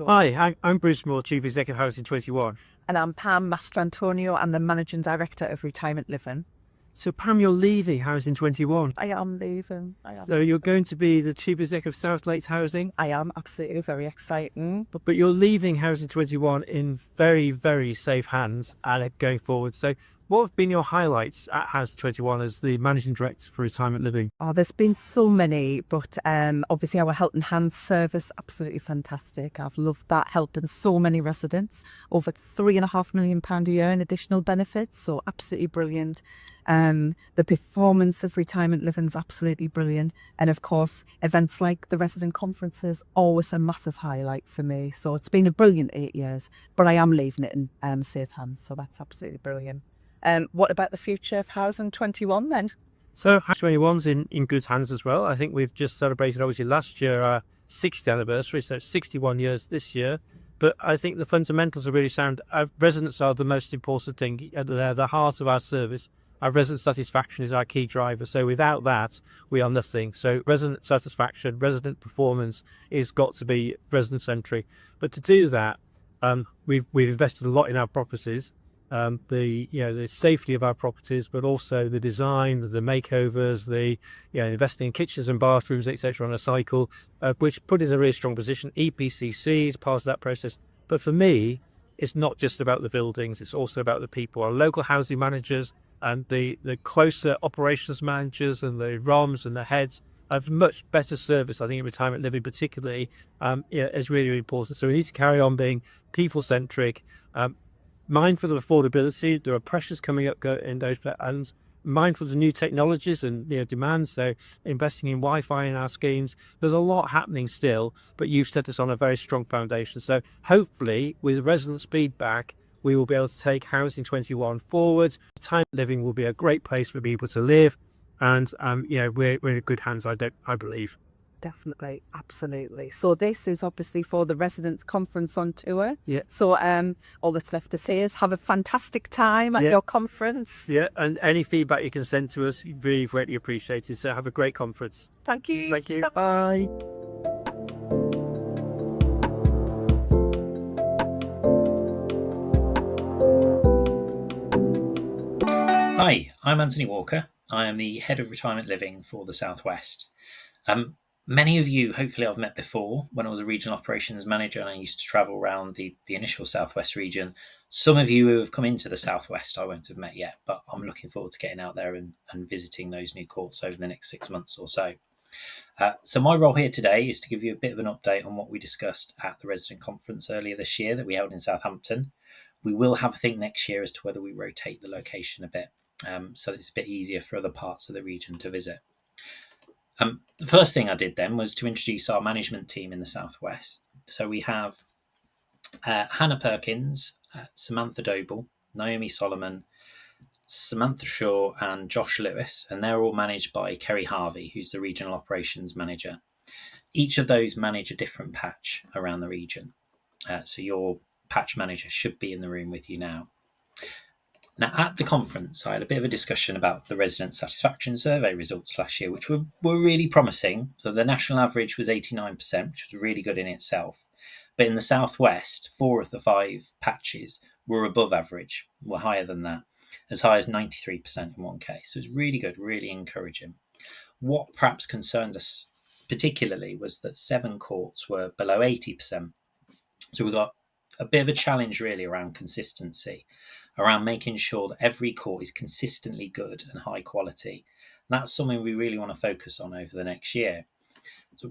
Go on. Hi, I'm Bruce Moore, Chief Executive Housing 21. And I'm Pam Mastrantonio. I'm the Managing Director of Retirement Living. So Pam, you're leaving Housing 21. I am leaving. So you're going to be the Chief Executive of South Lakes Housing, I am absolutely very exciting. but you're leaving Housing 21 in very, very safe hands and going forward. So what have been your highlights at Housing 21 as the Managing Director for Retirement Living? Oh, there's been so many, but obviously our Helping Hands service, absolutely fantastic. I've loved that, helping so many residents, over £3.5 million a year in additional benefits, so absolutely brilliant. The performance of retirement living is absolutely brilliant. And of course, events like the resident conferences, always a massive highlight for me. So it's been a brilliant 8 years, but I am leaving it in safe hands, so that's absolutely brilliant. What about the future of Housing 21 then? So Housing 21's in good hands as well. I think we've just celebrated, obviously, last year our 60th anniversary, so 61 years this year. But I think the fundamentals are really sound. Our residents are the most important thing. They're the heart of our service. Our resident satisfaction is our key driver. So without that, we are nothing. So resident satisfaction, resident performance is got to be resident-centric. But to do that, we've invested a lot in our properties. The safety of our properties, but also the design, the makeovers, investing in kitchens and bathrooms, etc. on a cycle, which put us in a really strong position. EPCC is part of that process. But for me, it's not just about the buildings, it's also about the people. Our local housing managers and the closer operations managers and the ROMs and the heads have much better service, I think, in retirement living particularly, is really, really important. So we need to carry on being people-centric, mindful of affordability. There are pressures coming up in those, and mindful of the new technologies and demands. So investing in Wi-Fi in our schemes. There's a lot happening still, but you've set us on a very strong foundation. So hopefully, with resident feedback, we will be able to take Housing 21 forward. Retirement living will be a great place for people to live, and we're in good hands. I believe. Definitely, absolutely. So this is obviously for the residents' conference on tour. Yeah. So all that's left to say is have a fantastic time at your conference. Yeah, and any feedback you can send to us, really greatly appreciated. So have a great conference. Thank you. Thank you. Bye. Hi, I'm Antony Walker. I am the Head of Retirement Living for the South West. Many of you, hopefully, I've met before when I was a regional operations manager and I used to travel around the initial Southwest region. Some of you who have come into the Southwest I won't have met yet, but I'm looking forward to getting out there and visiting those new courts over the next 6 months or so. So my role here today is to give you a bit of an update on what we discussed at the resident conference earlier this year that we held in Southampton. We will have a think next year as to whether we rotate the location a bit, so it's a bit easier for other parts of the region to visit. The first thing I did then was to introduce our management team in the Southwest. So we have Hannah Perkins, Samantha Doble, Naomi Solomon, Samantha Shaw and Josh Lewis, and they're all managed by Kerry Harvey, who's the Regional Operations Manager. Each of those manage a different patch around the region. So your patch manager should be in the room with you now. Now, at the conference, I had a bit of a discussion about the resident satisfaction survey results last year, which were really promising. So the national average was 89%, which was really good in itself. But in the Southwest, 4 of the 5 patches were above average, were higher than that, as high as 93% in one case. So it's really good, really encouraging. What perhaps concerned us particularly was that 7 courts were below 80%. So we got a bit of a challenge really around consistency, around making sure that every court is consistently good and high quality. And that's something we really want to focus on over the next year.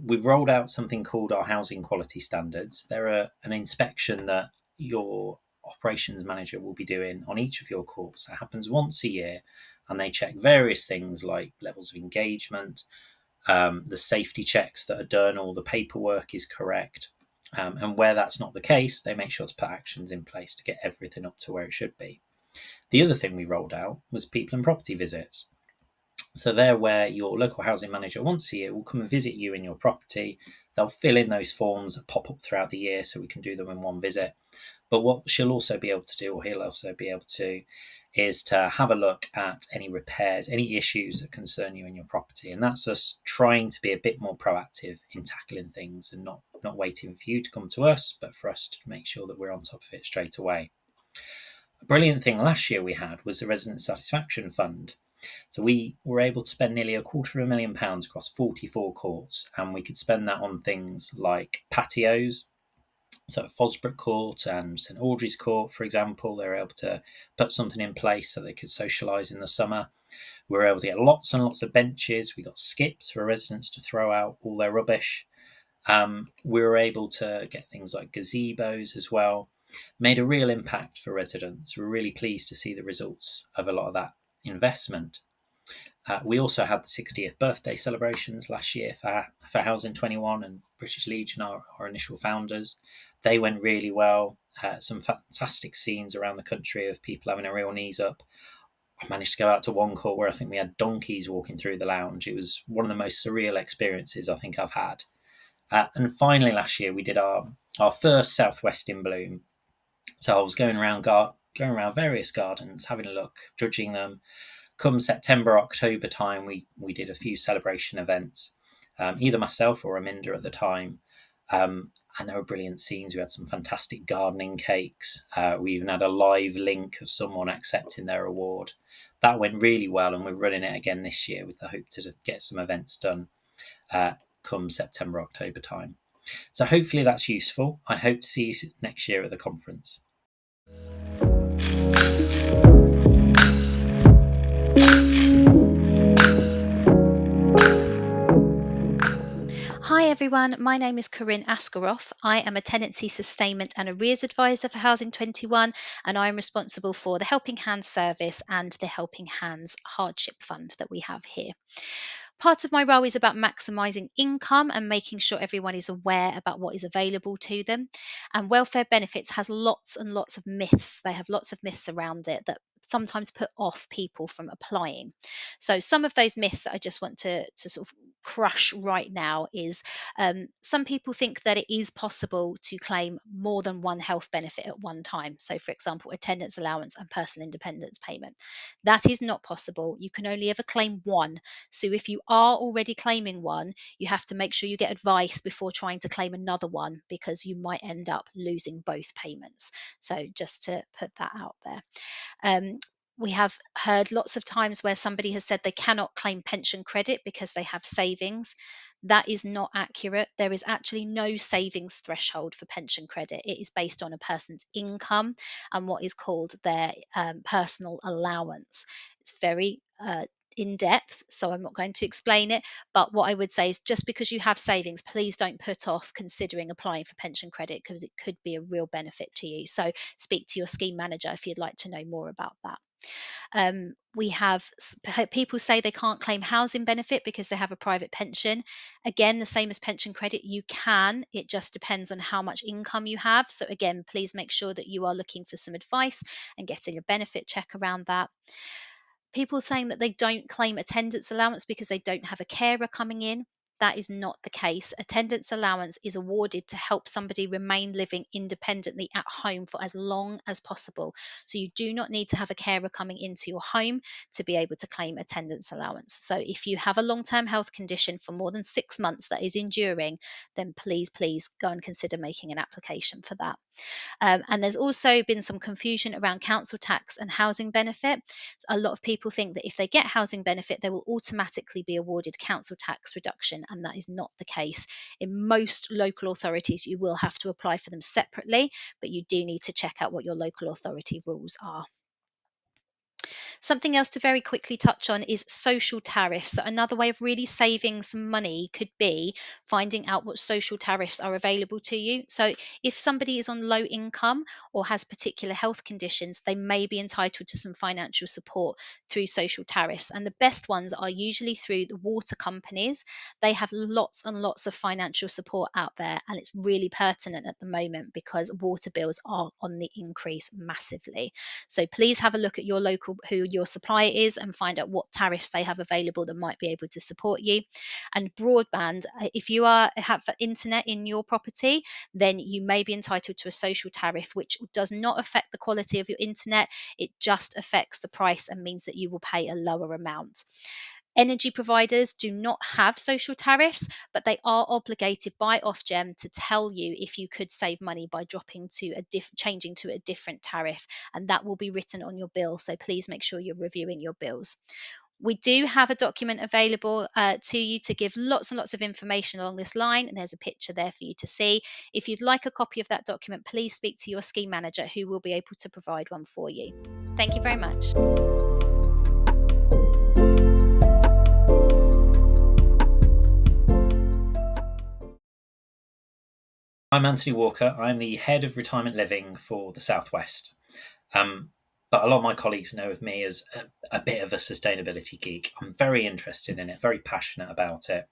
We've rolled out something called our housing quality standards. They're an inspection that your operations manager will be doing on each of your courts. That happens once a year, and they check various things like levels of engagement, the safety checks that are done, all the paperwork is correct. And where that's not the case, they make sure to put actions in place to get everything up to where it should be. The other thing we rolled out was people and property visits. So they're where your local housing manager once a year will come and visit you in your property. They'll fill in those forms that pop up throughout the year so we can do them in one visit. But what she'll also be able to do, or he'll also be able to, is to have a look at any repairs, any issues that concern you in your property. And that's us trying to be a bit more proactive in tackling things and not waiting for you to come to us, but for us to make sure that we're on top of it straight away. A brilliant thing last year we had was the Resident Satisfaction Fund. So we were able to spend nearly £250,000 across 44 courts, and we could spend that on things like patios. So at Fosbrook Court and St Audrey's Court, for example, they were able to put something in place so they could socialise in the summer. We were able to get lots and lots of benches. We got skips for residents to throw out all their rubbish. We were able to get things like gazebos as well. Made a real impact for residents. We're really pleased to see the results of a lot of that investment. We also had the 60th birthday celebrations last year for Housing 21 and British Legion, our initial founders. They went really well. Some fantastic scenes around the country of people having a real knees up. I managed to go out to one court where I think we had donkeys walking through the lounge. It was one of the most surreal experiences I think I've had. And finally, last year we did our first Southwest in Bloom. So I was going around various gardens, having a look, judging them. Come September, October time, we did a few celebration events, either myself or Aminda at the time. And there were brilliant scenes. We had some fantastic gardening cakes. We even had a live link of someone accepting their award. That went really well, and we're running it again this year with the hope to get some events done come September, October time. So hopefully that's useful. I hope to see you next year at the conference. Hi everyone, my name is Corrine Askaroff. I am a tenancy sustainment and arrears advisor for Housing 21, and I am responsible for the Helping Hands service and the Helping Hands hardship fund that we have here. Part of my role is about maximising income and making sure everyone is aware about what is available to them. And welfare benefits has lots and lots of myths. They have lots of myths around it that sometimes put off people from applying. So some of those myths that I just want to sort of crush right now is some people think that it is possible to claim more than one health benefit at one time. So for example, attendance allowance and personal independence payment. That is not possible. You can only ever claim one. So if you are already claiming one, you have to make sure you get advice before trying to claim another one, because you might end up losing both payments. So just to put that out there. We have heard lots of times where somebody has said they cannot claim pension credit because they have savings. That is not accurate. There is actually no savings threshold for pension credit. It is based on a person's income and what is called their personal allowance. It's very in depth, so I'm not going to explain it. But what I would say is, just because you have savings, please don't put off considering applying for pension credit, because it could be a real benefit to you. So speak to your scheme manager if you'd like to know more about that. We have people say they can't claim housing benefit because they have a private pension. Again, the same as pension credit, you can. It just depends on how much income you have. So again, please make sure that you are looking for some advice and getting a benefit check around that. People saying that they don't claim attendance allowance because they don't have a carer coming in. That is not the case. Attendance allowance is awarded to help somebody remain living independently at home for as long as possible. So you do not need to have a carer coming into your home to be able to claim attendance allowance. So if you have a long-term health condition for more than 6 months that is enduring, then please go and consider making an application for that. And there's also been some confusion around council tax and housing benefit. A lot of people think that if they get housing benefit, they will automatically be awarded council tax reduction, and that is not the case. In most local authorities, you will have to apply for them separately, but you do need to check out what your local authority rules are. Something else to very quickly touch on is social tariffs. So another way of really saving some money could be finding out what social tariffs are available to you. So if somebody is on low income or has particular health conditions, they may be entitled to some financial support through social tariffs. And the best ones are usually through the water companies. They have lots and lots of financial support out there, and it's really pertinent at the moment because water bills are on the increase massively. So please have a look at your local, who your supplier is and find out what tariffs they have available that might be able to support you. And broadband, if you have internet in your property, then you may be entitled to a social tariff, which does not affect the quality of your internet. It just affects the price and means that you will pay a lower amount. Energy providers do not have social tariffs, but they are obligated by Ofgem to tell you if you could save money by changing to a different tariff, and that will be written on your bill. So please make sure you're reviewing your bills. We do have a document available to you to give lots and lots of information along this line, and there's a picture there for you to see. If you'd like a copy of that document, please speak to your scheme manager, who will be able to provide one for you. Thank you very much. I'm Antony Walker. I'm the Head of Retirement Living for the South West. But a lot of my colleagues know of me as a bit of a sustainability geek. I'm very interested in it, very passionate about it.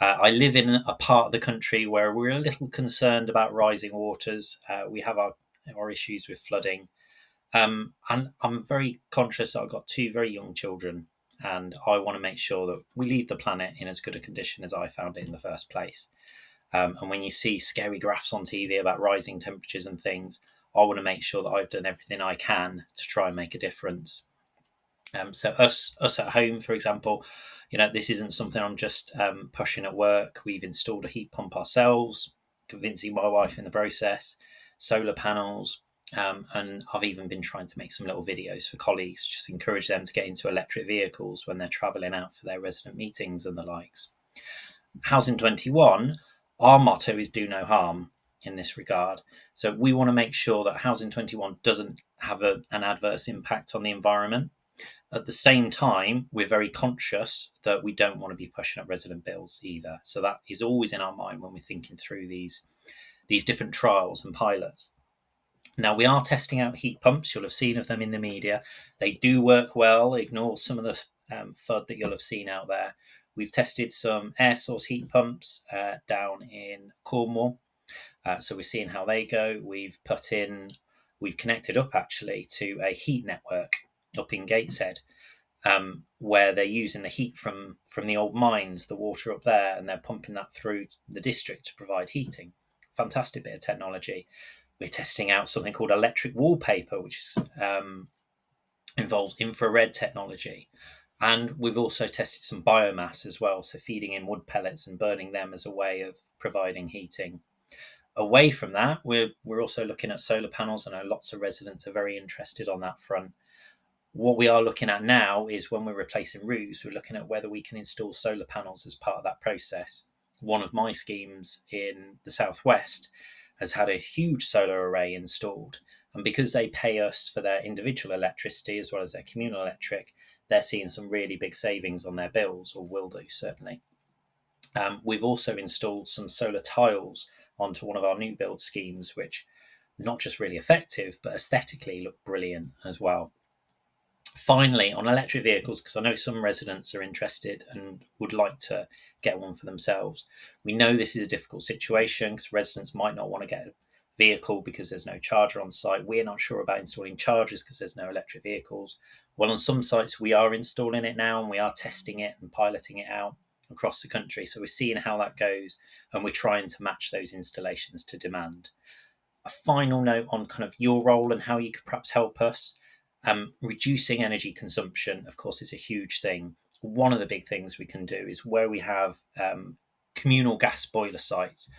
I live in a part of the country where we're a little concerned about rising waters. We have our issues with flooding. And I'm very conscious that I've got two very young children, and I want to make sure that we leave the planet in as good a condition as I found it in the first place. And when you see scary graphs on TV about rising temperatures and things, I want to make sure that I've done everything I can to try and make a difference. So us at home, for example, this isn't something I'm just pushing at work. We've installed a heat pump ourselves, convincing my wife in the process, solar panels, and I've even been trying to make some little videos for colleagues, just encourage them to get into electric vehicles when they're travelling out for their resident meetings and the likes. Housing 21, our motto is do no harm in this regard. So we want to make sure that Housing 21 doesn't have an adverse impact on the environment. At the same time, we're very conscious that we don't want to be pushing up resident bills either. So that is always in our mind when we're thinking through these different trials and pilots. Now, we are testing out heat pumps. You'll have seen of them in the media. They do work well. Ignore some of the FUD that you'll have seen out there. We've tested some air source heat pumps down in Cornwall. So we're seeing how they go. We've connected up actually to a heat network up in Gateshead, where they're using the heat from the old mines, the water up there, and they're pumping that through the district to provide heating. Fantastic bit of technology. We're testing out something called electric wallpaper, which involves infrared technology. And we've also tested some biomass as well, so feeding in wood pellets and burning them as a way of providing heating. Away from that, we're also looking at solar panels. I know lots of residents are very interested on that front. What we are looking at now is when we're replacing roofs, we're looking at whether we can install solar panels as part of that process. One of my schemes in the Southwest has had a huge solar array installed. And because they pay us for their individual electricity as well as their communal electric, they're seeing some really big savings on their bills, or will do, certainly. We've also installed some solar tiles onto one of our new build schemes, which not just really effective, but aesthetically look brilliant as well. Finally, on electric vehicles, because I know some residents are interested and would like to get one for themselves. We know this is a difficult situation because residents might not want to get a vehicle because there's no charger on site. We're not sure about installing chargers because there's no electric vehicles. Well, on some sites, we are installing it now and we are testing it and piloting it out across the country. So we're seeing how that goes and we're trying to match those installations to demand. A final note on kind of your role and how you could perhaps help us. Reducing energy consumption, of course, is a huge thing. One of the big things we can do is where we have communal gas boiler sites,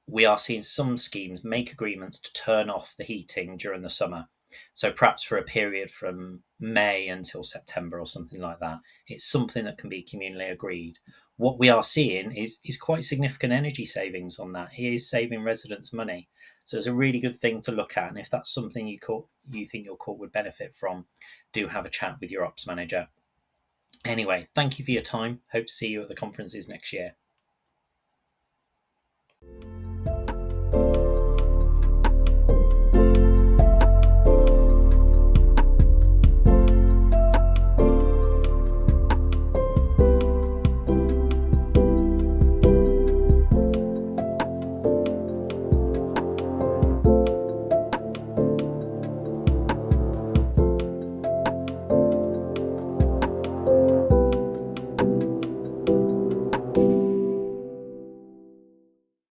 we are seeing some schemes make agreements to turn off the heating during the summer. So perhaps for a period from May until September or something like that. It's something that can be communally agreed. What we are seeing is quite significant energy savings on that. It is saving residents money. So it's a really good thing to look at. And if that's something you think your court would benefit from, do have a chat with your ops manager. Anyway, thank you for your time. Hope to see you at the conferences next year.